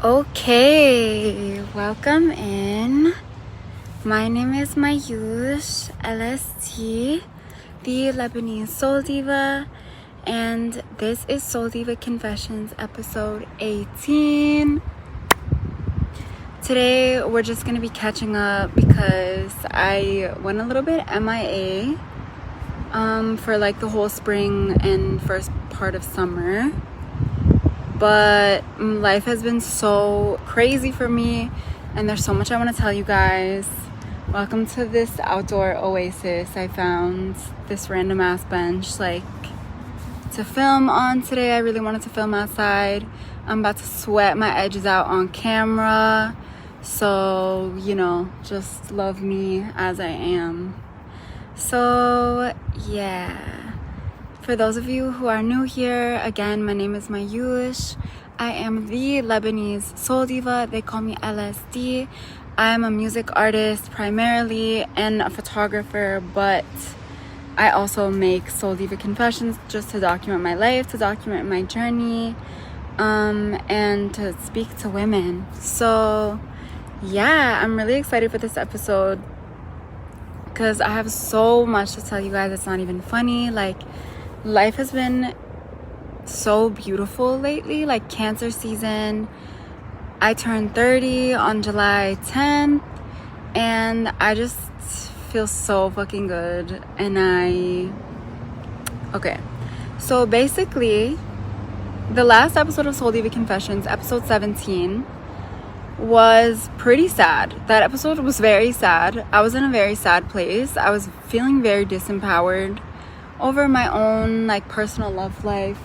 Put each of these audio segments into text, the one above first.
Okay, welcome in. My name is Mayoush, LSD, the Lebanese Soul Diva, and this is Soul Diva Confessions episode 18. Today we're just gonna be catching up because I went a little bit MIA for like the whole spring and first part of summer. But life has been so crazy for me, and there's so much I want to tell you guys. Welcome to this outdoor oasis. I found this random ass bench to film on today. I really wanted to film outside. I'm about to sweat my edges out on camera, so just love me as I am. So yeah, for those of you who are new here, again, my name is Mayoush. I am the Lebanese Soul Diva. They call me LSD. I am a music artist primarily and a photographer, but I also make Soul Diva Confessions just to document my life, to document my journey, and to speak to women. So yeah, I'm really excited for this episode because I have so much to tell you guys. It's not even funny. Life has been so beautiful lately, Cancer season. I turned 30 on July 10th, and I just feel so fucking good. And okay, so basically, the last episode of Soul Diva Confessions, episode 17, was pretty sad. That episode was very sad. I was in a very sad place. I was feeling very disempowered over my own personal love life.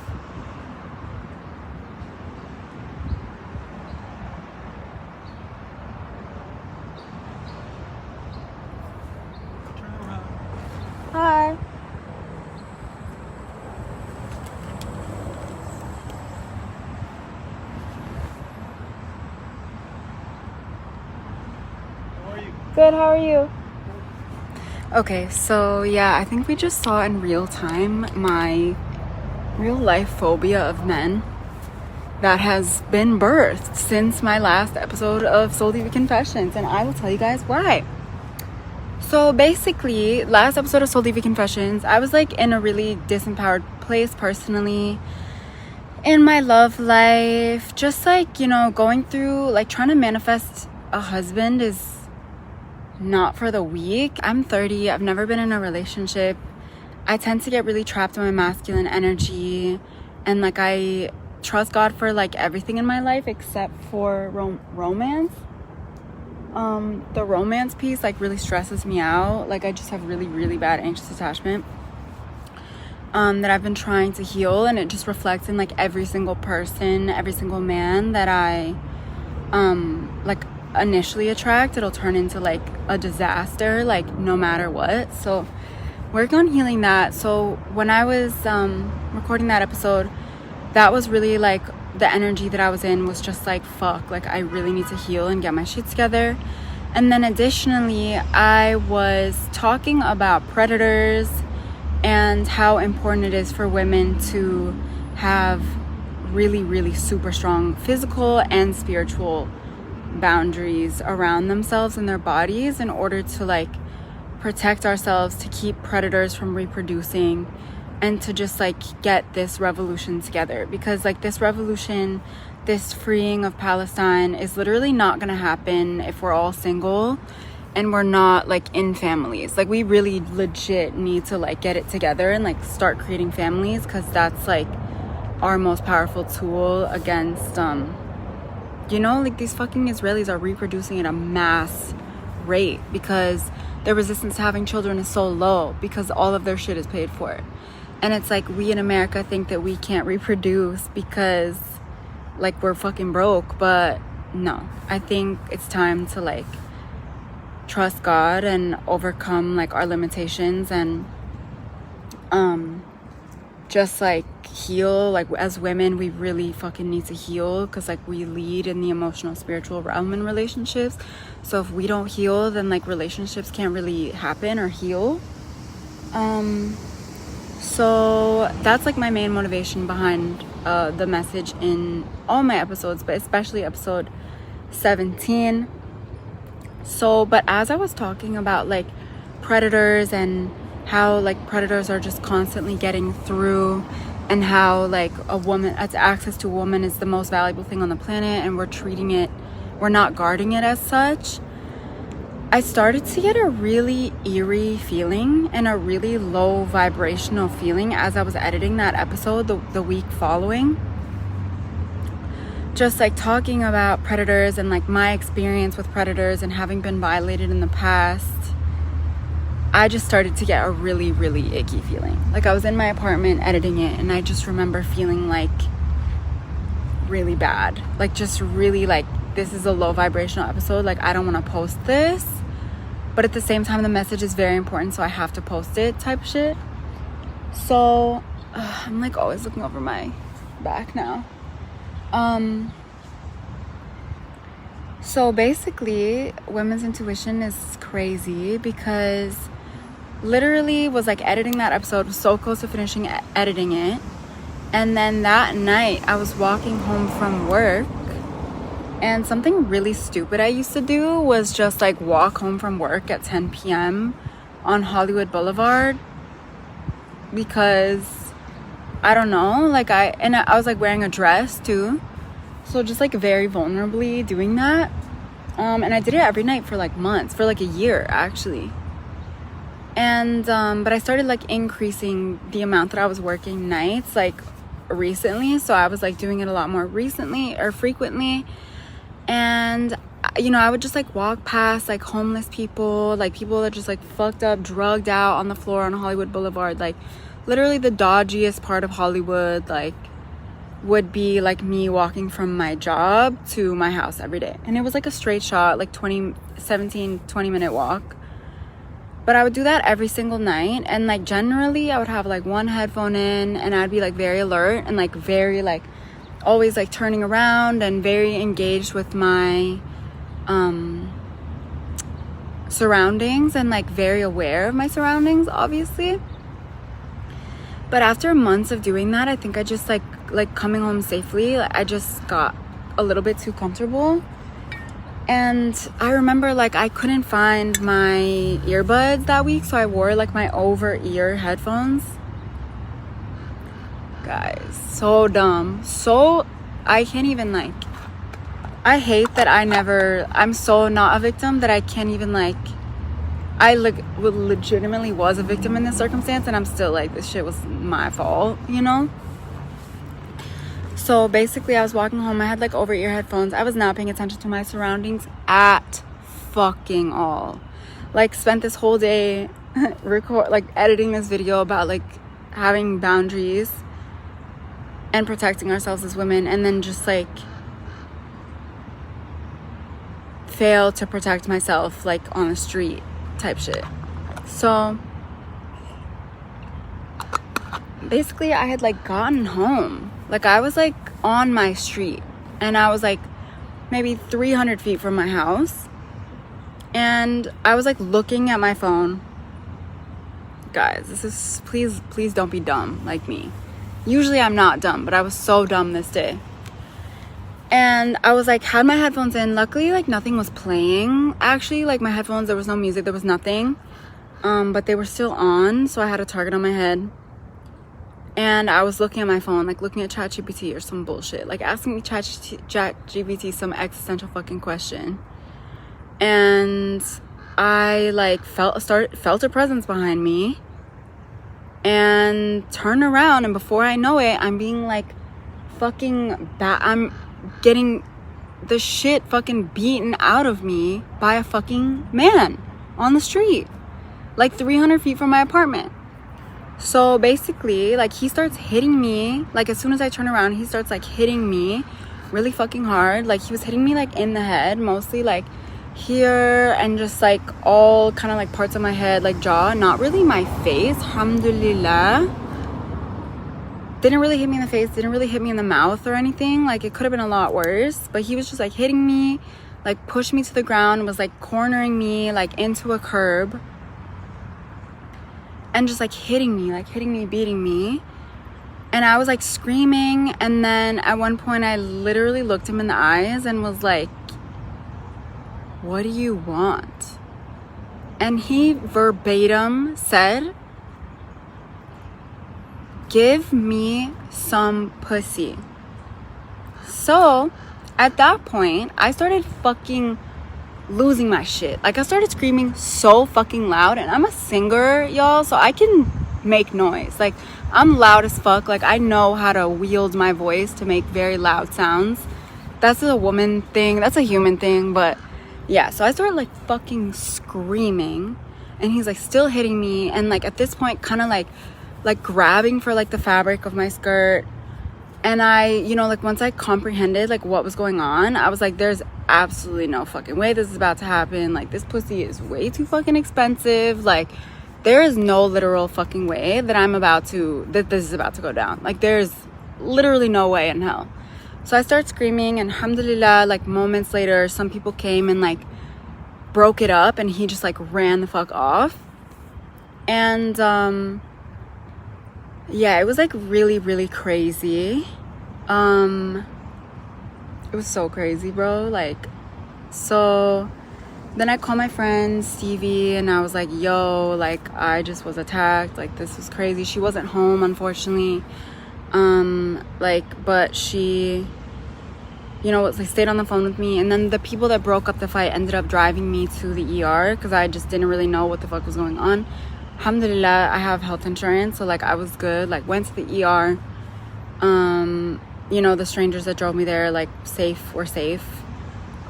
Hi. How are you? Good, how are you? Okay, so yeah, I think we just saw in real time my real life phobia of men that has been birthed since my last episode of Soul Diva Confessions, and I will tell you guys why. So basically, last episode of Soul Diva Confessions, I was in a really disempowered place personally in my love life, just going through trying to manifest a husband is not for the weak. I'm 30. I've never been in a relationship. I tend to get really trapped in my masculine energy, and I trust God for everything in my life except for romance. The romance piece really stresses me out. I just have really, really bad anxious attachment that I've been trying to heal, and it just reflects in every single person, every single man that I initially attract. It'll turn into a disaster no matter what. So work on healing that. So when I was recording that episode, that was really the energy that I was in was just fuck, I really need to heal and get my shit together. And then additionally, I was talking about predators and how important it is for women to have really, really super strong physical and spiritual boundaries around themselves and their bodies in order to protect ourselves, to keep predators from reproducing, and to just get this revolution together. Because this revolution, this freeing of Palestine is literally not gonna happen if we're all single and we're not in families. We really legit need to get it together and start creating families, because that's our most powerful tool against these fucking Israelis are reproducing at a mass rate because their resistance to having children is so low because all of their shit is paid for. And it's we in America think that we can't reproduce because we're fucking broke. But no, I think it's time to trust God and overcome our limitations and just heal. As women, we really fucking need to heal because we lead in the emotional spiritual realm in relationships. So if we don't heal, then relationships can't really happen or heal. So that's my main motivation behind the message in all my episodes, but especially episode 17. So, but as I was talking about like predators and how like predators are just constantly getting through, and how like a woman, access to a woman is the most valuable thing on the planet, and we're not guarding it as such, I started to get a really eerie feeling and a really low vibrational feeling as I was editing that episode the week following. Just like talking about predators and like my experience with predators and having been violated in the past, I just started to get a really, really icky feeling. Like I was in my apartment editing it, and I just remember feeling like really bad. Like just really like, this is a low vibrational episode. Like I don't want to post this, but at the same time the message is very important, so I have to post it type shit. So I'm like always looking over my back now. So basically women's intuition is crazy, because literally was like editing that episode, was so close to finishing editing it, and then that night I was walking home from work, and something really stupid I used to do was just like walk home from work at 10 p.m. on Hollywood Boulevard, because I don't know, like I was like wearing a dress too, so just like very vulnerably doing that. And I did it every night for like months, for like a year actually. And but I started like increasing the amount that I was working nights like recently, so I was like doing it a lot more recently or frequently. And you know, I would just like walk past like homeless people, like people that just like fucked up, drugged out on the floor on Hollywood Boulevard, like literally the dodgiest part of Hollywood, like would be like me walking from my job to my house every day. And it was like a straight shot, like 20 minute walk. But I would do that every single night, and like generally I would have like one headphone in, and I'd be like very alert and like very like always like turning around and very engaged with my surroundings, and like very aware of my surroundings obviously. But after months of doing that, I think I just like coming home safely, I just got a little bit too comfortable. And I remember like I couldn't find my earbuds that week, so I wore like my over ear headphones. Guys, so dumb. So I can't even like, I hate that I'm so not a victim that I can't even like, I like legitimately was a victim in this circumstance, and I'm still like, this shit was my fault, you know? So basically I was walking home, I had like over ear headphones, I was not paying attention to my surroundings at fucking all. Like spent this whole day editing this video about like having boundaries and protecting ourselves as women, and then just like fail to protect myself like on the street type shit. So basically I had like gotten home, like I was like on my street, and I was like maybe 300 feet from my house, and I was like looking at my phone. Guys, this is, please don't be dumb like me. Usually I'm not dumb, but I was so dumb this day. And I was like, had my headphones in, luckily like nothing was playing actually, like my headphones, there was no music, there was nothing, but they were still on, so I had a target on my head. And I was looking at my phone, like looking at ChatGPT or some bullshit, like asking ChatGPT some existential fucking question. And I like felt a presence behind me, and turn around, and before I know it, I'm being like fucking I'm getting the shit fucking beaten out of me by a fucking man on the street, like 300 feet from my apartment. So basically like he starts hitting me, like as soon as I turn around he starts like hitting me really fucking hard. Like he was hitting me like in the head, mostly like here, and just like all kind of like parts of my head, like jaw, not really my face, alhamdulillah. Didn't really hit me in the face, didn't really hit me in the mouth or anything, like it could have been a lot worse. But he was just like hitting me, like pushed me to the ground, was like cornering me like into a curb, and just like hitting me, beating me. And I was like screaming, and then at one point I literally looked him in the eyes and was like, what do you want? And he verbatim said, give me some pussy. So at that point I started fucking losing my shit. Like I started screaming so fucking loud, and I'm a singer, y'all, so I can make noise. Like I'm loud as fuck. Like I know how to wield my voice to make very loud sounds. That's a woman thing, that's a human thing. But yeah, so I started like fucking screaming, and he's like still hitting me, and like at this point kind of like grabbing for like the fabric of my skirt. And I, you know, like once I comprehended like what was going on, I was like, there's absolutely no fucking way this is about to happen. Like this pussy is way too fucking expensive. Like there is no literal fucking way that this is about to go down. Like there's literally no way in hell. So I start screaming, and alhamdulillah, like moments later, some people came and like broke it up, and he just like ran the fuck off. And yeah, it was like really, really crazy. It was so crazy, bro. Like, so then I called my friend Stevie, and I was like, yo, like I just was attacked. Like this was crazy. She wasn't home, unfortunately. But she, you know, like stayed on the phone with me. And then the people that broke up the fight ended up driving me to the ER because I just didn't really know what the fuck was going on. Alhamdulillah, I have health insurance, so like I was good. Like went to the ER. You know, the strangers that drove me there like were safe.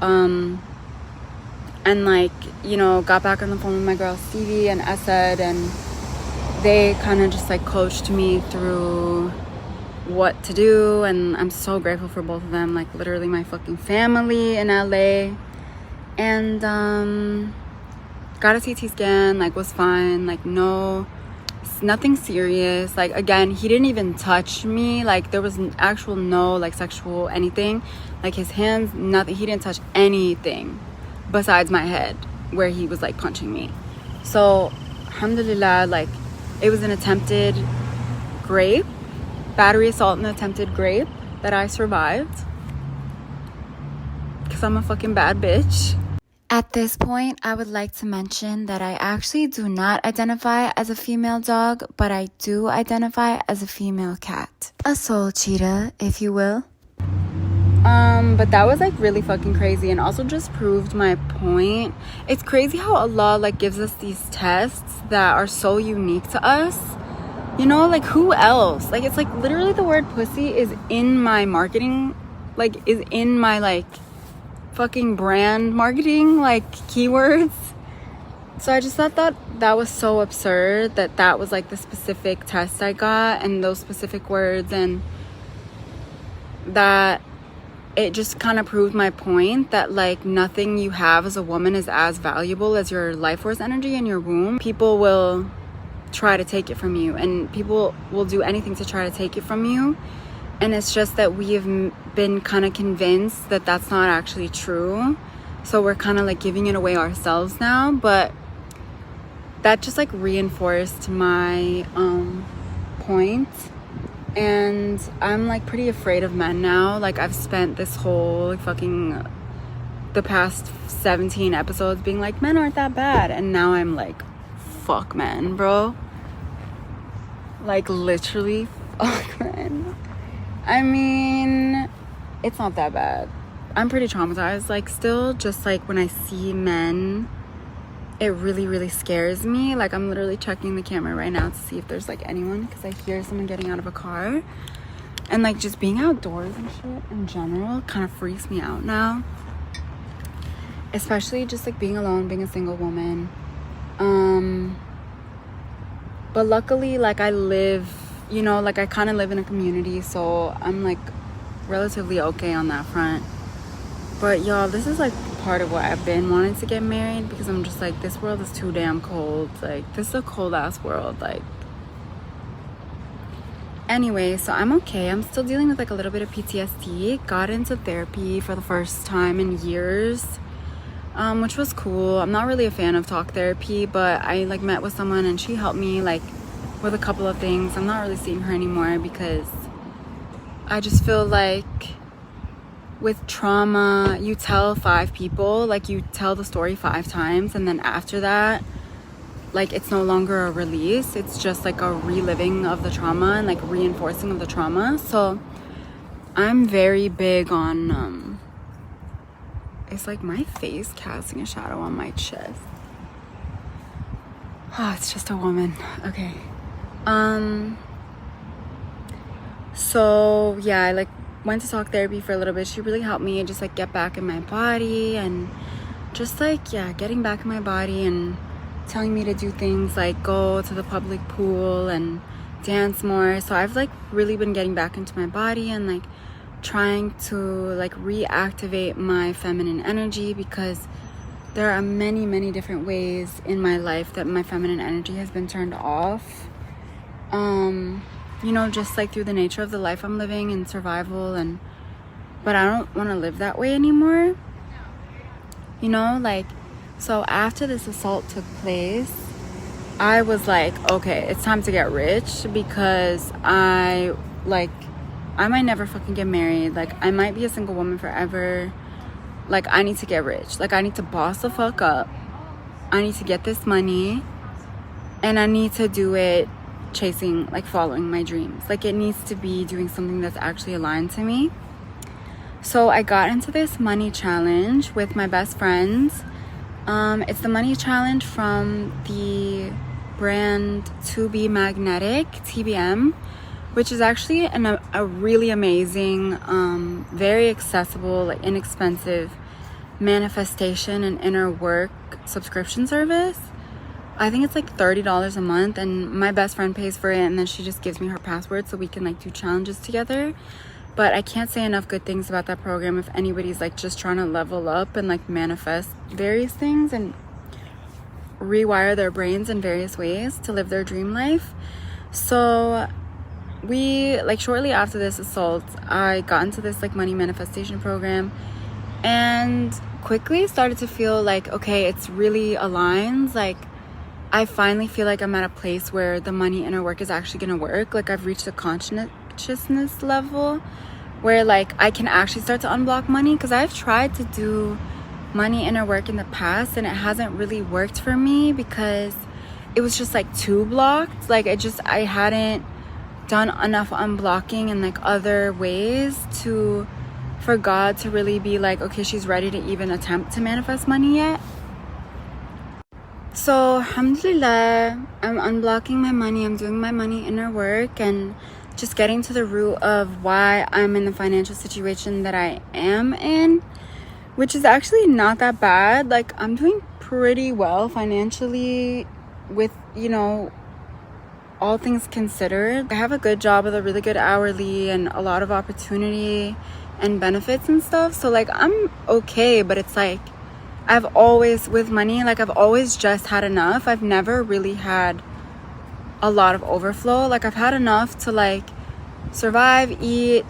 And like, you know, got back on the phone with my girl Stevie and SZN, and they kind of just like coached me through what to do. And I'm so grateful for both of them, like literally my fucking family in LA. And got a CT scan, like was fine, like nothing serious. Like again, he didn't even touch me. Like there was actual no like sexual anything, like his hands, nothing. He didn't touch anything besides my head where he was like punching me. So alhamdulillah, like it was an attempted rape, battery assault and attempted rape that I survived because I'm a fucking bad bitch. At this point, I would like to mention that I actually do not identify as a female dog, but I do identify as a female cat. A soul cheetah, if you will. But that was like really fucking crazy, and also just proved my point. It's crazy how Allah like gives us these tests that are so unique to us. You know, like who else? Like it's like literally the word pussy is in my marketing, like is in my like fucking brand marketing like keywords. So I just thought that was so absurd that was like the specific test I got and those specific words, and that it just kind of proved my point that like nothing you have as a woman is as valuable as your life force energy in your womb. People will try to take it from you, and people will do anything to try to take it from you. And it's just that we have been kind of convinced that that's not actually true. So we're kind of like giving it away ourselves now. But that just like reinforced my point. And I'm like pretty afraid of men now. Like I've spent this whole like fucking the past 17 episodes being like, men aren't that bad. And now I'm like, fuck men, bro. Like literally fuck men. I mean, it's not that bad. I'm pretty traumatized. Like still, just like when I see men, it really, really scares me. Like I'm literally checking the camera right now to see if there's like anyone, because I hear someone getting out of a car. And like just being outdoors and shit in general kind of freaks me out now. Especially just like being alone, being a single woman. But luckily, like I live, you know, like I kind of live in a community, so I'm like relatively okay on that front. But y'all, this is like part of why I've been wanting to get married, because I'm just like, this world is too damn cold. Like this is a cold ass world. Like anyway, so I'm okay. I'm still dealing with like a little bit of PTSD. Got into therapy for the first time in years, which was cool. I'm not really a fan of talk therapy, but I like met with someone and she helped me like with a couple of things. I'm not really seeing her anymore because I just feel like with trauma, you tell 5 people, like you tell the story 5 times, and then after that, like it's no longer a release, it's just like a reliving of the trauma and like reinforcing of the trauma. So I'm very big on it's like my face casting a shadow on my chest. It's just a woman. Okay. So yeah, I like went to talk therapy for a little bit. She really helped me just like get back in my body, and just like, yeah, getting back in my body and telling me to do things like go to the public pool and dance more. So I've like really been getting back into my body and like trying to like reactivate my feminine energy, because there are many different ways in my life that my feminine energy has been turned off. You know, just like through the nature of the life I'm living and survival, but I don't want to live that way anymore. You know, like, so after this assault took place, I was like, okay, it's time to get rich, because I might never fucking get married. Like, I might be a single woman forever. Like, I need to get rich. Like, I need to boss the fuck up. I need to get this money, and I need to do it chasing, like, following my dreams. Like, it needs to be doing something that's actually aligned to me. So I got into this money challenge with my best friends. It's the money challenge from the brand To Be Magnetic, TBM, which is actually a really amazing, very accessible, like inexpensive manifestation and inner work subscription service. I think it's like $30 a month, and my best friend pays for it, and then she just gives me her password so we can like do challenges together. But I can't say enough good things about that program if anybody's like just trying to level up and like manifest various things and rewire their brains in various ways to live their dream life. So we, like, shortly after this assault, I got into this like money manifestation program, and quickly started to feel like, okay, it's really aligns. Like, I finally feel like I'm at a place where the money inner work is actually gonna work. Like, I've reached a consciousness level where like I can actually start to unblock money, because I've tried to do money inner work in the past and it hasn't really worked for me, because it was just like too blocked. Like, I hadn't done enough unblocking in like other ways for God to really be like, okay, she's ready to even attempt to manifest money yet. So alhamdulillah, I'm unblocking my money, I'm doing my money inner work, and just getting to the root of why I'm in the financial situation that I am in, which is actually not that bad. Like, I'm doing pretty well financially with, you know, all things considered. I have a good job with a really good hourly and a lot of opportunity and benefits and stuff. So like, I'm okay, but it's like, I've always, with money, like I've always just had enough. I've never really had a lot of overflow. Like, I've had enough to like survive, eat,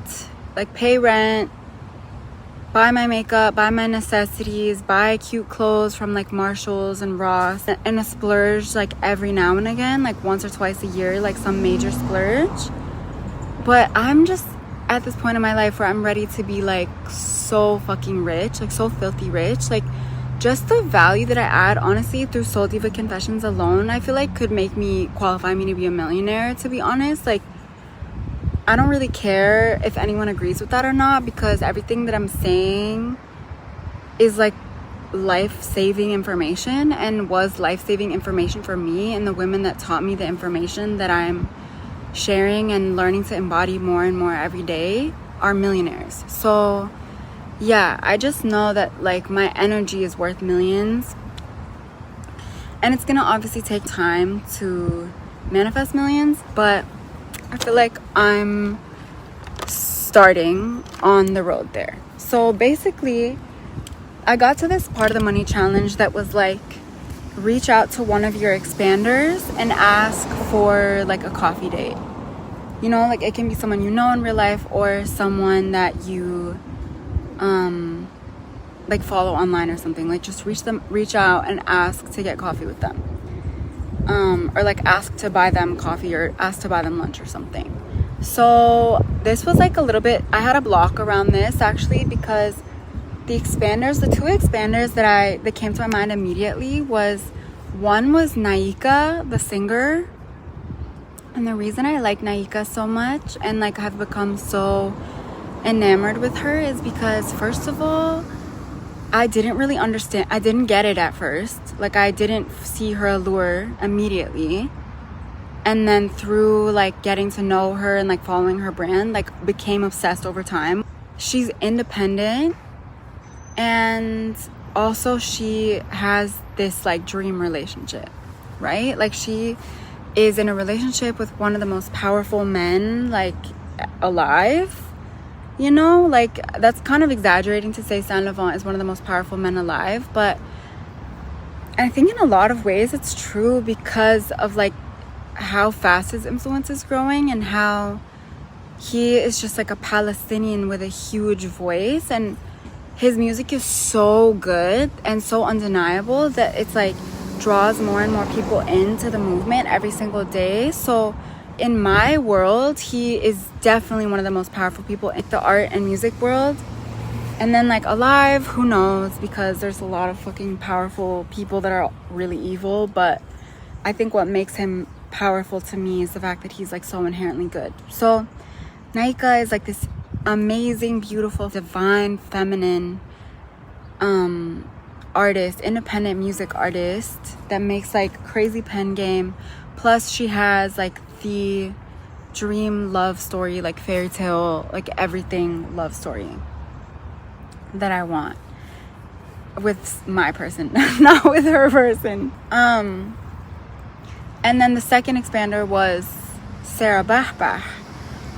like pay rent, buy my makeup, buy my necessities, buy cute clothes from like Marshalls and Ross, and a splurge like every now and again, like once or twice a year, like some major splurge. But I'm just at this point in my life where I'm ready to be like so fucking rich, like so filthy rich. Like, just the value that I add, honestly, through Soul Diva Confessions alone, I feel like could make me, qualify me to be a millionaire, to be honest. Like, I don't really care if anyone agrees with that or not, because everything that I'm saying is like life-saving information, and was life-saving information for me, and the women that taught me the information that I'm sharing and learning to embody more and more every day are millionaires. So yeah, I just know that like my energy is worth millions, and it's gonna obviously take time to manifest millions, but I feel like I'm starting on the road there. So basically, I got to this part of the money challenge that was like, reach out to one of your expanders and ask for like a coffee date. You know, like it can be someone you know in real life, or someone that you like follow online or something. Like, just reach out and ask to get coffee with them. or like ask to buy them coffee or ask to buy them lunch or something. So this was like a little bit, I had a block around this actually, because the two expanders that came to my mind immediately one was Naika, the singer. And the reason I like Naika so much and like have become so enamored with her is because, first of all, I didn't really understand. I didn't get it at first. Like, I didn't see her allure immediately. And then through like getting to know her and like following her brand, like became obsessed over time. She's independent, and also she has this like dream relationship, right? Like, she is in a relationship with one of the most powerful men like alive. You know, like, that's kind of exaggerating to say Saint Laurent is one of the most powerful men alive, but I think in a lot of ways it's true, because of like how fast his influence is growing and how he is just like a Palestinian with a huge voice, and his music is so good and so undeniable that it's like draws more and more people into the movement every single day. So in my world, he is definitely one of the most powerful people in the art and music world. And then like alive, who knows, because there's a lot of fucking powerful people that are really evil. But I think what makes him powerful to me is the fact that he's like so inherently good. So Naika is like this amazing, beautiful, divine, feminine artist, independent music artist that makes like crazy pen game. Plus she has like the dream love story, like fairy tale, like everything love story that I want with my person, not with her person. And then the second expander was Sarah Bahbah,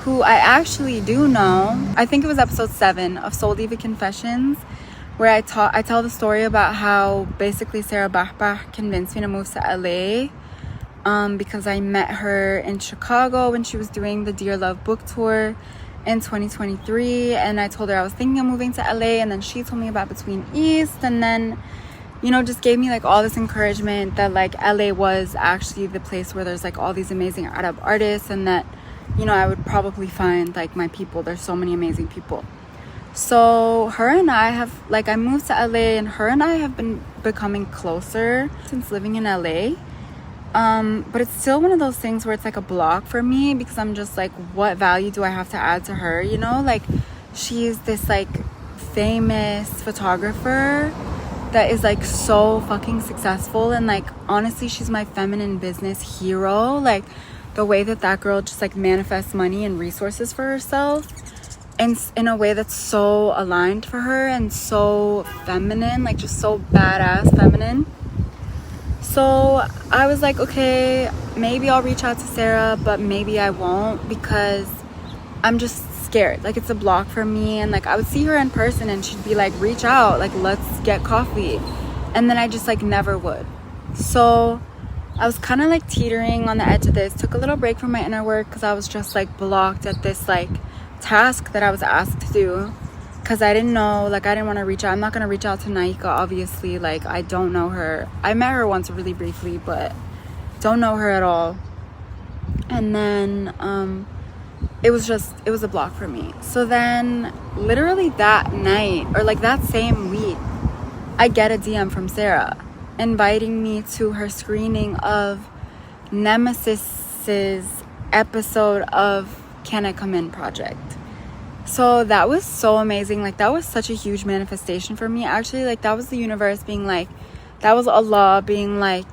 who I actually do know. I think it was episode 7 of Soul Diva Confessions, where I tell the story about how basically Sarah Bahbah convinced me to move to LA, because I met her in Chicago when she was doing the Dear Love book tour in 2023, and I told her I was thinking of moving to LA, and then she told me about Between East, and then, you know, just gave me like all this encouragement that like LA was actually the place where there's like all these amazing Arab artists, and that, you know, I would probably find like my people. There's so many amazing people. So her and I have, like, I moved to LA, and her and I have been becoming closer since living in LA. But it's still one of those things where it's like a block for me, because I'm just like, what value do I have to add to her? You know, like, she's this like famous photographer that is like so fucking successful, and like honestly, she's my feminine business hero. Like, the way that girl just like manifests money and resources for herself, and in a way that's so aligned for her and so feminine, like just so badass feminine. So I was like, okay, maybe I'll reach out to Sarah, but maybe I won't, because I'm just scared. Like, it's a block for me. And like, I would see her in person and she'd be like, reach out, like, let's get coffee. And then I just like never would. So I was kind of like teetering on the edge of this, took a little break from my inner work, because I was just like blocked at this like task that I was asked to do, because I didn't know, like, I didn't want to reach out. I'm not going to reach out to Naika, obviously. Like, I don't know her. I met her once really briefly, but don't know her at all. And then it was a block for me. So then literally that night, or like that same week, I get a DM from Sarah inviting me to her screening of Nemesis's episode of Can I Come In project. So that was so amazing. Like, that was such a huge manifestation for me, actually. Like, that was the universe being like, that was Allah being like,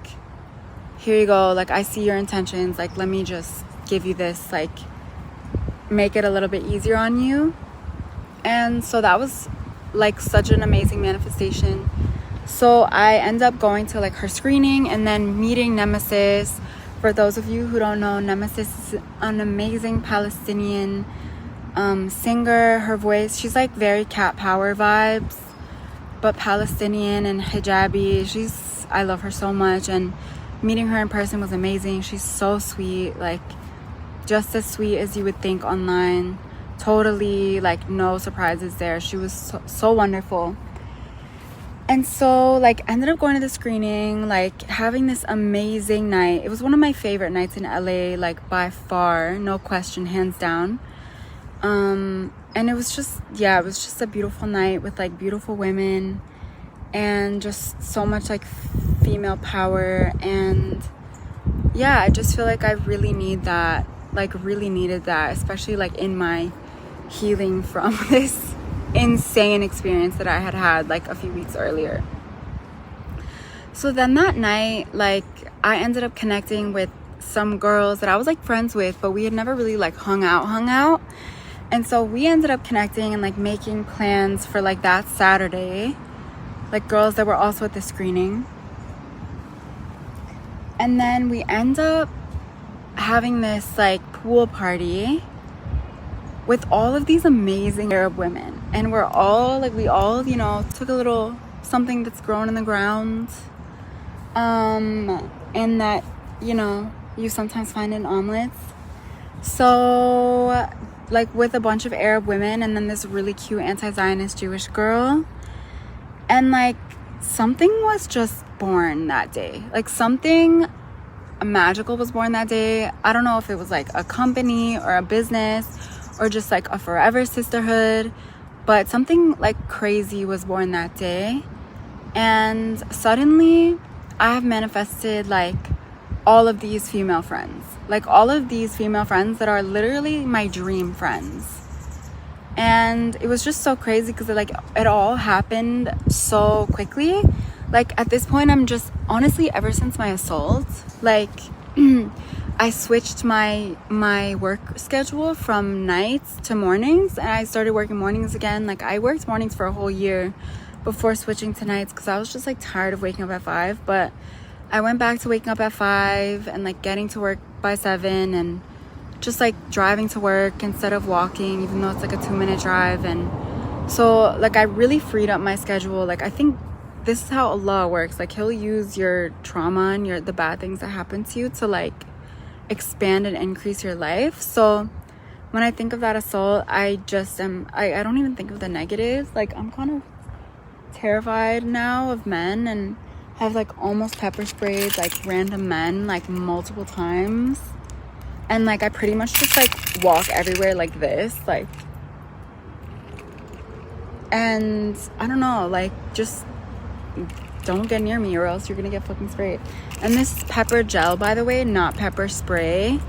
here you go, like, I see your intentions, like, let me just give you this, like, make it a little bit easier on you. And so that was like such an amazing manifestation. So I end up going to like her screening and then meeting Nemesis. For those of you who don't know, Nemesis is an amazing Palestinian singer. Her voice, she's like very cat power vibes, but Palestinian and hijabi. I love her so much, and meeting her in person was amazing. She's so sweet, like just as sweet as you would think online. Totally, like, no surprises there. She was so wonderful. And so, like, ended up going to the screening, like, having this amazing night. It was one of my favorite nights in LA, like, by far, no question, hands down. And it was just, yeah, it was just a beautiful night with, like, beautiful women and just so much, like, female power. And, yeah, I just feel like I really need that, like, really needed that, especially, like, in my healing from this insane experience that I had like a few weeks earlier. So then that night, like, I ended up connecting with some girls that I was like friends with, but we had never really like hung out. And so we ended up connecting and like making plans for like that Saturday, like girls that were also at the screening. And then we end up having this like pool party with all of these amazing Arab women. And we all, you know, took a little something that's grown in the ground. And that, you know, you sometimes find in omelets. So, like, with a bunch of Arab women and then this really cute anti-Zionist Jewish girl. And, like, something was just born that day. Like, something magical was born that day. I don't know if it was, like, a company or a business or just like a forever sisterhood, but something like crazy was born that day. And suddenly I have manifested like all of these female friends, like all of these female friends that are literally my dream friends. And it was just so crazy because it all happened so quickly. Like at this point, I'm just honestly, ever since my assault, like I switched my work schedule from nights to mornings, and I started working mornings again. Like I worked mornings for a whole year before switching to nights because I was just like tired of waking up at 5. But I went back to waking up at 5 and like getting to work by 7 and just like driving to work instead of walking, even though it's like a 2-minute drive. And so like I really freed up my schedule. Like I think this is how Allah works. Like He'll use your trauma and the bad things that happen to you to like expand and increase your life. So when I think of that assault, I just am I don't even think of the negatives. Like I'm kind of terrified now of men, and have like almost pepper sprayed like random men like multiple times. And like I pretty much just like walk everywhere like this, like, and I don't know, like just don't get near me or else you're gonna get fucking sprayed. And this is pepper gel, by the way, not pepper spray.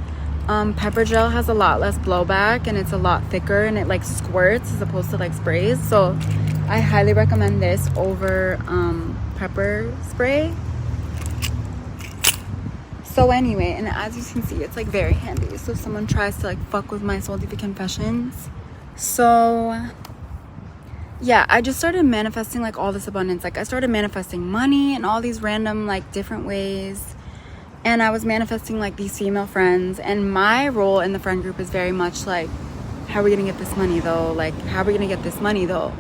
Pepper gel has a lot less blowback and it's a lot thicker and it like squirts as opposed to like sprays. So I highly recommend this over pepper spray. So anyway, and as you can see, it's like very handy. So if someone tries to like fuck with my Soul Diva confessions. So yeah, I just started manifesting like all this abundance. Like I started manifesting money in all these random like different ways. And I was manifesting like these female friends. And my role in the friend group is very much like, how are we gonna get this money though? Like, how are we gonna get this money though?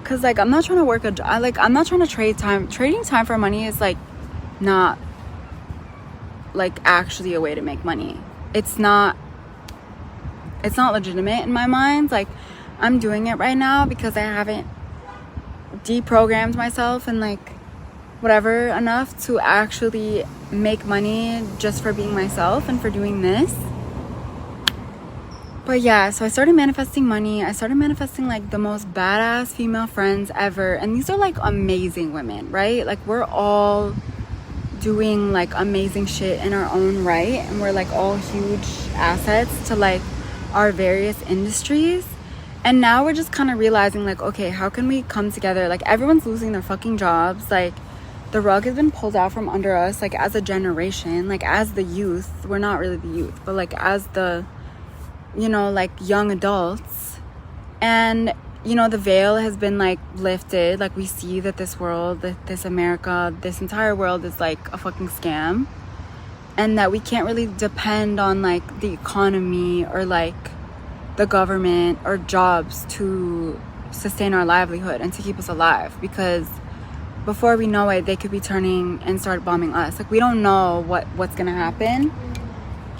Cause like I'm not trying to work a job. Like I'm not trying to trade time. Trading time for money is like not like actually a way to make money. It's not legitimate in my mind. Like I'm doing it right now because I haven't deprogrammed myself and like whatever enough to actually make money just for being myself and for doing this. But yeah, so I started manifesting money. I started manifesting like the most badass female friends ever. And these are like amazing women, right? Like we're all doing like amazing shit in our own right, and we're like all huge assets to like our various industries. And now we're just kind of realizing like, okay, how can we come together? Like everyone's losing their fucking jobs. Like the rug has been pulled out from under us, like as a generation, like as the youth. We're not really the youth, but like as the, you know, like young adults. And you know, the veil has been like lifted. Like we see that this world, that this America, this entire world is like a fucking scam, and that we can't really depend on like the economy or like the government or jobs to sustain our livelihood and to keep us alive, because before we know it, they could be turning and start bombing us. Like we don't know what's gonna happen,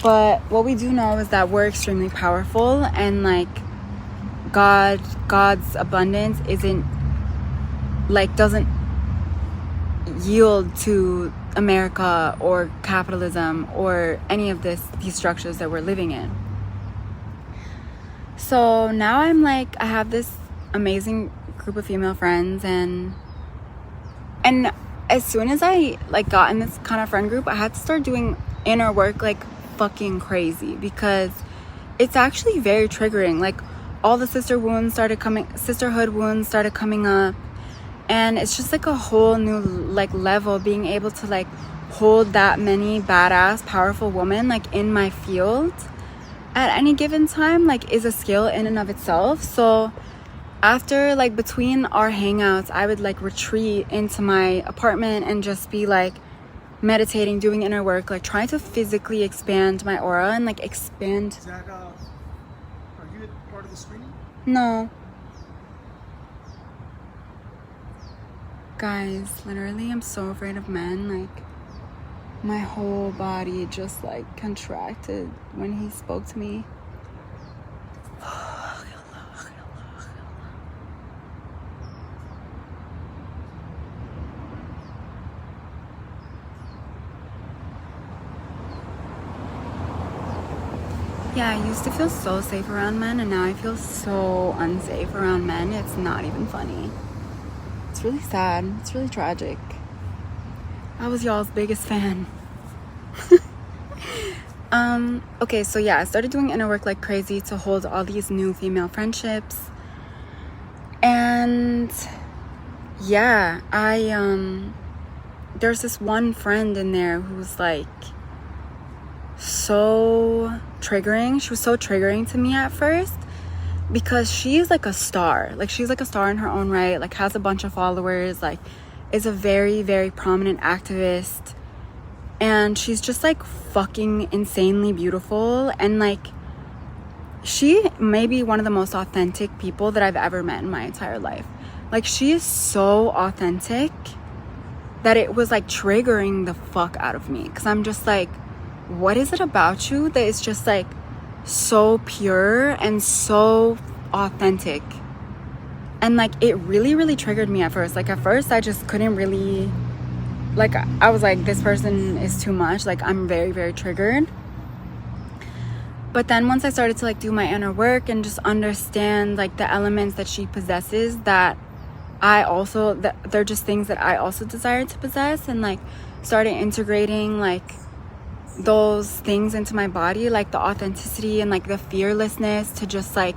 but what we do know is that we're extremely powerful, and like God's abundance isn't like, doesn't yield to America or capitalism or any of these structures that we're living in. So now I'm like, I have this amazing group of female friends, and as soon as I like got in this kind of friend group, I had to start doing inner work like fucking crazy, because it's actually very triggering. Like all the sisterhood wounds started coming up, and it's just like a whole new like level, being able to like hold that many badass powerful women like in my field at any given time like is a skill in and of itself. So after like between our hangouts, I would like retreat into my apartment and just be like meditating, doing inner work, like trying to physically expand my aura and like expand. Is that are you part of the screening? No. Guys, literally I'm so afraid of men. Like my whole body just like contracted when he spoke to me. Yeah, I used to feel so safe around men, and now I feel so unsafe around men. It's not even funny. It's really sad. It's really tragic. I was y'all's biggest fan. Okay, so yeah, I started doing inner work like crazy to hold all these new female friendships. And yeah, there's this one friend in there who's like so triggering. She was so triggering to me at first, because she's like a star. Like she's like a star in her own right, like has a bunch of followers, like is a very, very prominent activist, and she's just like fucking insanely beautiful. And like she may be one of the most authentic people that I've ever met in my entire life. Like she is so authentic that it was like triggering the fuck out of me, because I'm just like, what is it about you that is just like so pure and so authentic? And like it really, really triggered me at first. Like at first I just couldn't really, like I was like, this person is too much. Like I'm very, very triggered. But then once I started to like do my inner work and just understand like the elements that she possesses, that they're just things that I also desire to possess, and like started integrating like those things into my body, like the authenticity and like the fearlessness to just like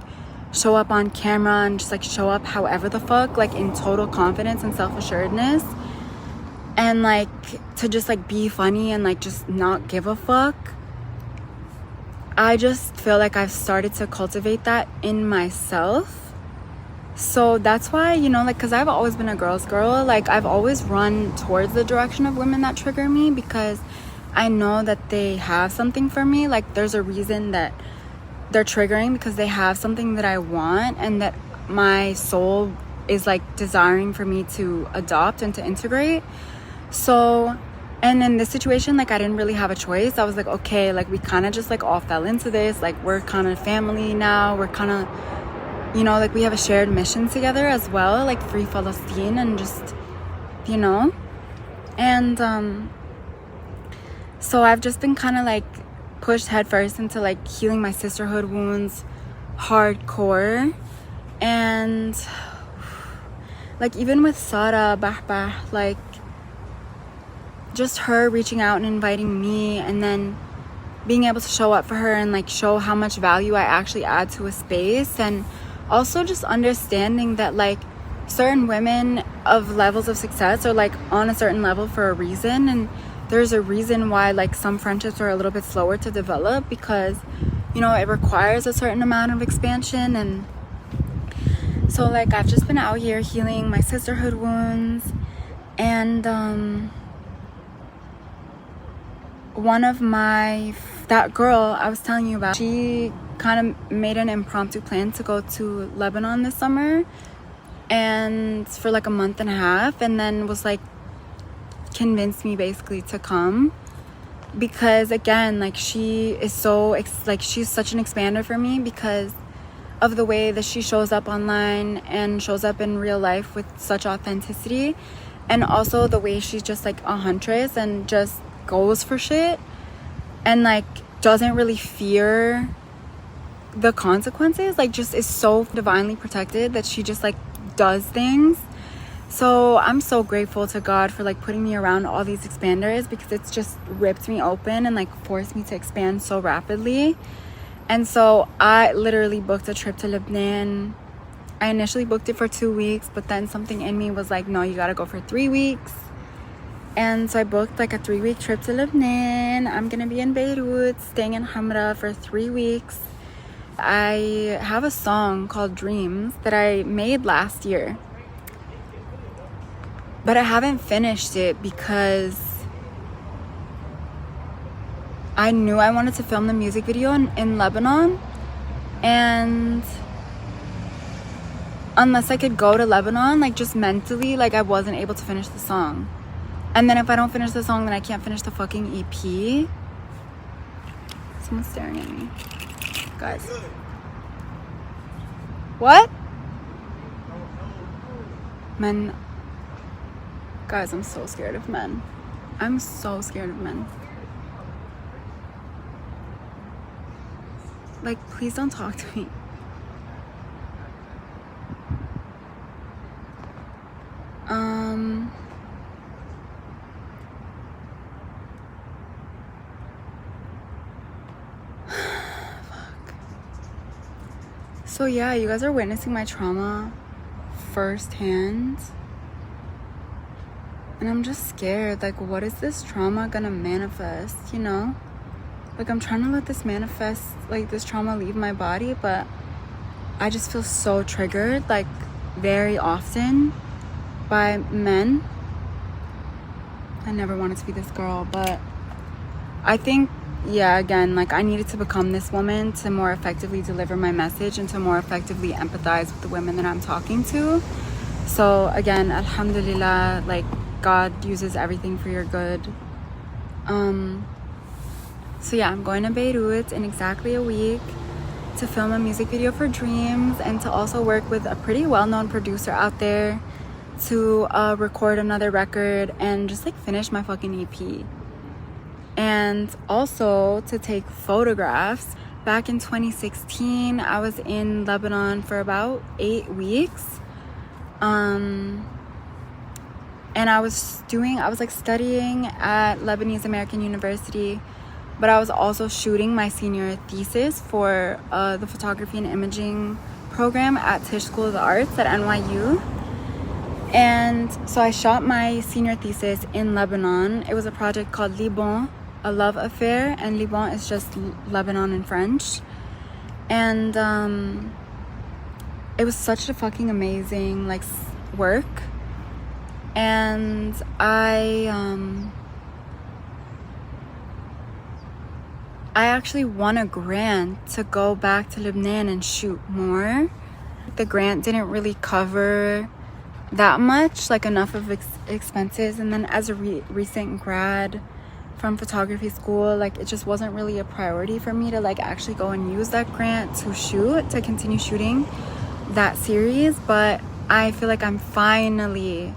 show up on camera and just like show up however the fuck, like in total confidence and self-assuredness, and like to just like be funny and like just not give a fuck. I just feel like I've started to cultivate that in myself. So that's why, you know, like, because I've always been a girl's girl. Like I've always run towards the direction of women that trigger me, because I know that they have something for me. Like there's a reason that they're triggering, because they have something that I want and that my soul is like desiring for me to adopt and to integrate. So, and in this situation, like I didn't really have a choice. I was like, okay, like we kind of just like all fell into this. Like we're kind of family now. We're kind of, you know, like we have a shared mission together as well, like Free Palestine, and just, you know, and so I've just been kind of like pushed headfirst into like healing my sisterhood wounds hardcore. And like even with Sara Bahbah, like just her reaching out and inviting me, and then being able to show up for her and like show how much value I actually add to a space. And also just understanding that like certain women of levels of success are like on a certain level for a reason, and there's a reason why like some friendships are a little bit slower to develop, because, you know, it requires a certain amount of expansion. And so like I've just been out here healing my sisterhood wounds. And one of that girl I was telling you about, she kind of made an impromptu plan to go to Lebanon this summer, and for like a month and a half, and then was like convinced me basically to come, because again, like she is so she's such an expander for me, because of the way that she shows up online and shows up in real life with such authenticity, and also the way she's just like a huntress and just goes for shit and like doesn't really fear the consequences, like just is so divinely protected that she just like does things. So I'm so grateful to God for like putting me around all these expanders, because it's just ripped me open and like forced me to expand so rapidly. And so I literally booked a trip to Lebanon. I initially booked it for 2 weeks, but then something in me was like, no, you gotta go for 3 weeks. And so I booked like a 3-week trip to Lebanon. I'm gonna be in Beirut, staying in Hamra for 3 weeks. I have a song called Dreams that I made last year, but I haven't finished it because I knew I wanted to film the music video in Lebanon, and unless I could go to Lebanon, like just mentally, like I wasn't able to finish the song. And then if I don't finish the song, then I can't finish the fucking EP. Someone's staring at me. Guys. What? Men. Guys, I'm so scared of men. I'm so scared of men. Like, please don't talk to me. So yeah, you guys are witnessing my trauma firsthand. And I'm just scared. Like, what is this trauma gonna manifest, you know? Like, I'm trying to let this manifest, like, this trauma leave my body, but I just feel so triggered, like, very often by men. I never wanted to be this girl, but I think, yeah, again, like, I needed to become this woman to more effectively deliver my message and to more effectively empathize with the women that I'm talking to. So, again, alhamdulillah, like, God uses everything for your good. So yeah, I'm going to Beirut in exactly a week to film a music video for Dreams, and to also work with a pretty well-known producer out there to record another record and just like finish my fucking EP. And also to take photographs. Back in 2016, I was in Lebanon for about 8 weeks. And I was like studying at Lebanese American University, but I was also shooting my senior thesis for the photography and imaging program at Tisch School of the Arts at NYU. And so I shot my senior thesis in Lebanon. It was a project called Liban, a love affair, and Liban is just Lebanon in French. And it was such a fucking amazing like work. And I actually won a grant to go back to Lebanon and shoot more. The grant didn't really cover that much, like enough of expenses. And then as a recent grad from photography school, like it just wasn't really a priority for me to like actually go and use that grant to continue shooting that series. But I feel like I'm finally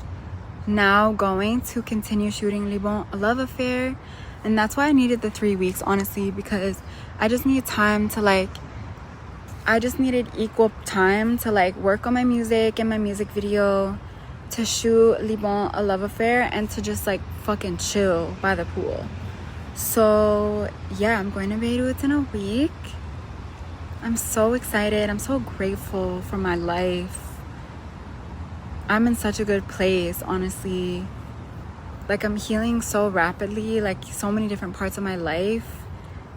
now going to continue shooting Liban, a love affair. And that's why I needed the 3 weeks, honestly, because I just needed time to like, I just needed equal time to like work on my music and my music video, to shoot Liban, a love affair, and to just like fucking chill by the pool. So yeah, I'm going to Beirut in a week. I'm so excited. I'm so grateful for my life. I'm in such a good place, honestly. Like, I'm healing so rapidly, like so many different parts of my life,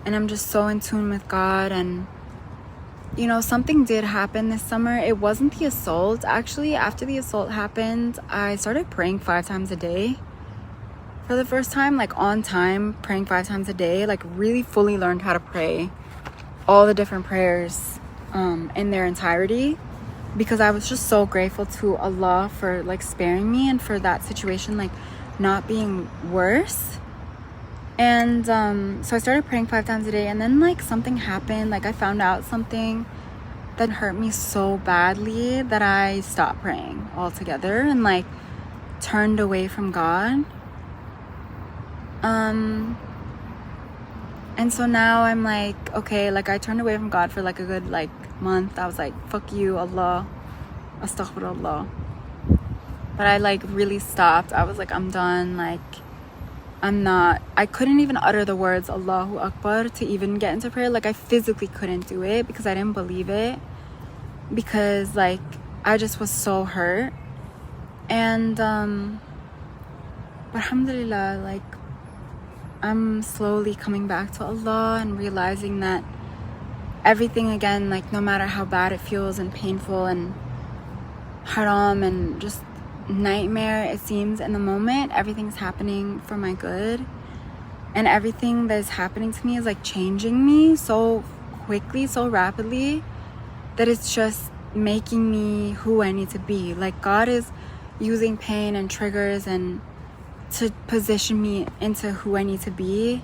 and I'm just so in tune with God. And you know, something did happen this summer. It wasn't the assault. Actually, after the assault happened, I started praying 5 times a day for the first time, like on time, praying 5 times a day. Like, really fully learned how to pray all the different prayers in their entirety, because I was just so grateful to Allah for like sparing me and for that situation like not being worse. And so I started praying 5 times a day, and then like something happened. Like, I found out something, that hurt me so badly that I stopped praying altogether and like turned away from God. And so now I'm like, okay, like I turned away from God for like a good like month. I was like, fuck you, Allah, astaghfirullah. But I like really stopped. I was like, I'm done. Like, I couldn't even utter the words Allahu Akbar to even get into prayer. Like, I physically couldn't do it because I didn't believe it. Because like, I just was so hurt. And, but alhamdulillah, like, I'm slowly coming back to Allah and realizing that everything again, like no matter how bad it feels and painful and haram and just nightmare it seems in the moment, everything's happening for my good. And everything that is happening to me is like changing me so quickly, so rapidly, that it's just making me who I need to be. Like God is using pain and triggers and to position me into who I need to be.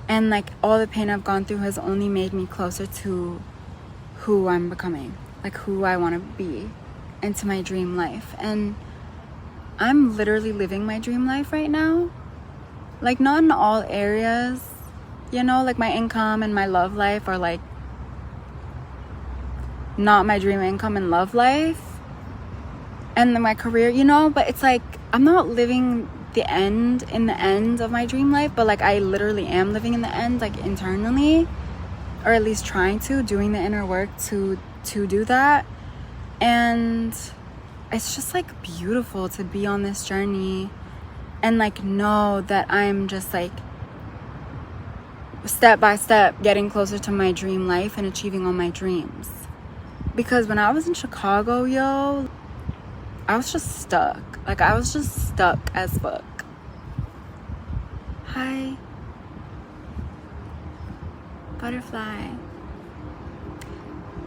And like all the pain I've gone through has only made me closer to who I'm becoming, like who I want to be, into my dream life. And I'm literally living my dream life right now. Like not in all areas, you know, like my income and my love life are like not my dream income and love life. And then my career, you know, but it's like I'm not living the end of my dream life, but like I literally am living in the end, like internally, or at least trying to, doing the inner work to do that. And it's just like beautiful to be on this journey and like know that I'm just like step by step getting closer to my dream life and achieving all my dreams. Because when I was in Chicago, yo, I was just stuck. Like, I was just stuck as fuck. Hi. Butterfly.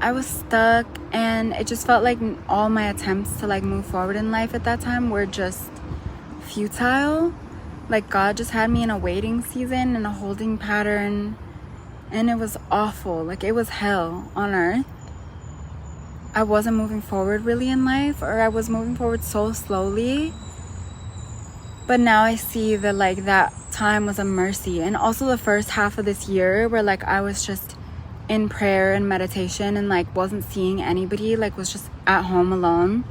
I was stuck, and it just felt like all my attempts to, like, move forward in life at that time were just futile. Like, God just had me in a waiting season and a holding pattern, and it was awful. Like, it was hell on earth. I wasn't moving forward really in life, or I was moving forward so slowly. But now I see that like that time was a mercy. And also the first half of this year where like I was just in prayer and meditation and like wasn't seeing anybody, like was just at home alone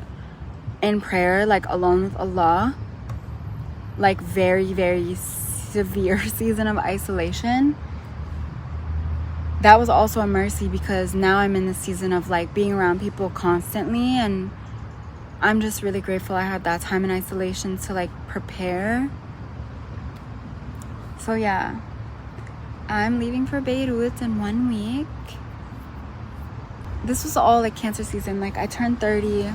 in prayer, like alone with Allah. Like very, very severe season of isolation. That was also a mercy because now I'm in the season of like being around people constantly, and I'm just really grateful I had that time in isolation to like prepare. So yeah, I'm leaving for Beirut in 1 week. This was all like Cancer season. Like I turned 30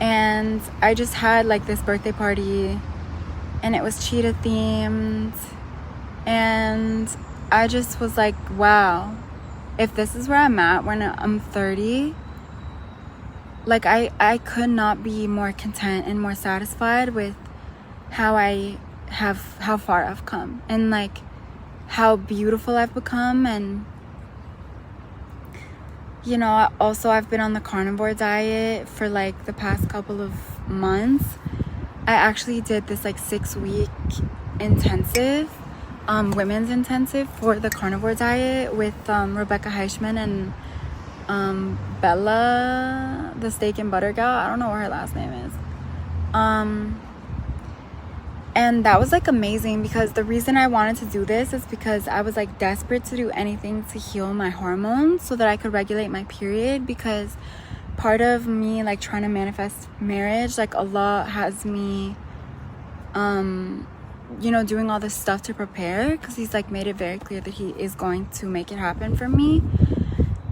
and I just had like this birthday party and it was cheetah themed, and I just was like, wow, if this is where I'm at when I'm 30, like I could not be more content and more satisfied with how far I've come and like how beautiful I've become. And you know, also I've been on the carnivore diet for like the past couple of months. I actually did this like 6-week intensive, women's intensive for the carnivore diet with Rebecca Heischman and Bella, the steak and butter gal. I don't know what her last name is. And that was like amazing because the reason I wanted to do this is because I was like desperate to do anything to heal my hormones so that I could regulate my period. Because part of me like trying to manifest marriage, like Allah has me you know, doing all this stuff to prepare, because he's like made it very clear that he is going to make it happen for me.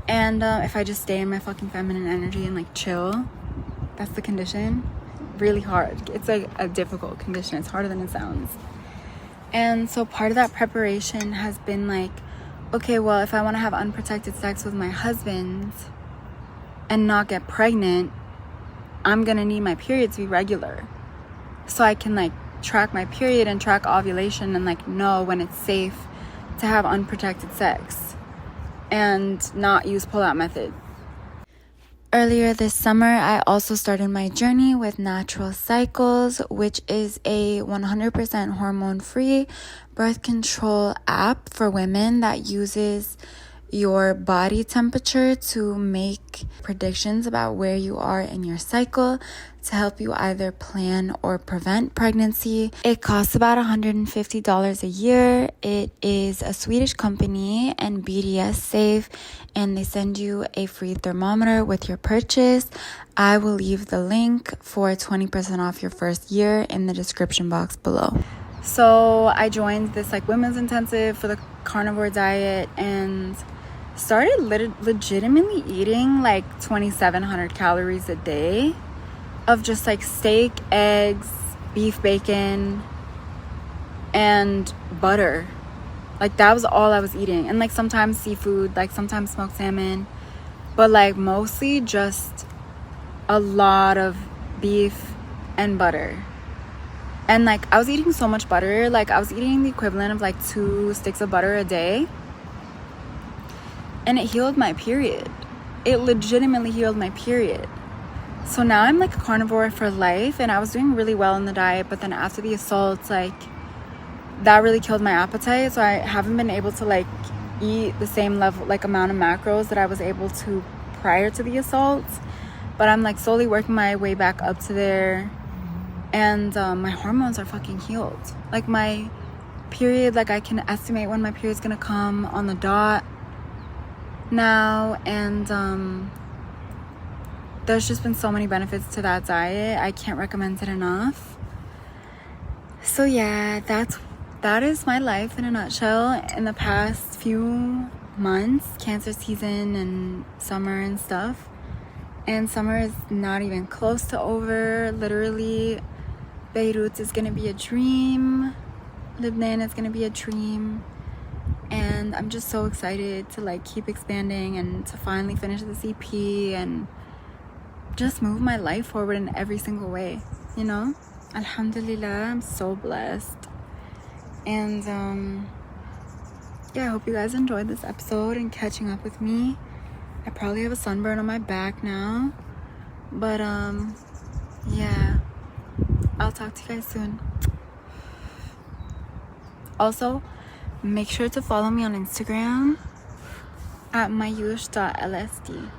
And if I just stay in my fucking feminine energy and like chill, that's the condition. Really hard. It's like a difficult condition. It's harder than it sounds. And so part of that preparation has been like, okay, well, if I want to have unprotected sex with my husband and not get pregnant, I'm gonna need my period to be regular, so I can like track my period and track ovulation and like know when it's safe to have unprotected sex and not use pull-out method Earlier this summer, I also started my journey with Natural Cycles, which is a 100% hormone-free birth control app for women that uses your body temperature to make predictions about where you are in your cycle to help you either plan or prevent pregnancy. It costs about $150 a year. It is a Swedish company and BDS safe, and they send you a free thermometer with your purchase. I will leave the link for 20% off your first year in the description box below. So I joined this like women's intensive for the carnivore diet and started legitimately eating like 2,700 calories a day of just like steak, eggs, beef bacon, and butter. Like that was all I was eating. And like sometimes seafood, like sometimes smoked salmon, but like mostly just a lot of beef and butter. And like I was eating so much butter, like I was eating the equivalent of like 2 sticks of butter a day. And it healed my period. It legitimately healed my period. So now I'm like a carnivore for life, and I was doing really well in the diet, but then after the assault, like that really killed my appetite. So I haven't been able to like eat the same level, like amount of macros that I was able to prior to the assault. But I'm like slowly working my way back up to there. And my hormones are fucking healed. Like my period, like I can estimate when my period's gonna come on the dot now. And there's just been so many benefits to that diet. I can't recommend it enough. So yeah, that is my life in a nutshell. In the past few months, cancer season and summer and stuff, and summer is not even close to over. Literally, Beirut is gonna be a dream. Lebanon is gonna be a dream. And I'm just so excited to like keep expanding and to finally finish the CP and just move my life forward in every single way, you know? Alhamdulillah, I'm so blessed. And yeah, I hope you guys enjoyed this episode and catching up with me. I probably have a sunburn on my back now, but yeah, I'll talk to you guys soon. Also, make sure to follow me on Instagram at mayoush.lsd.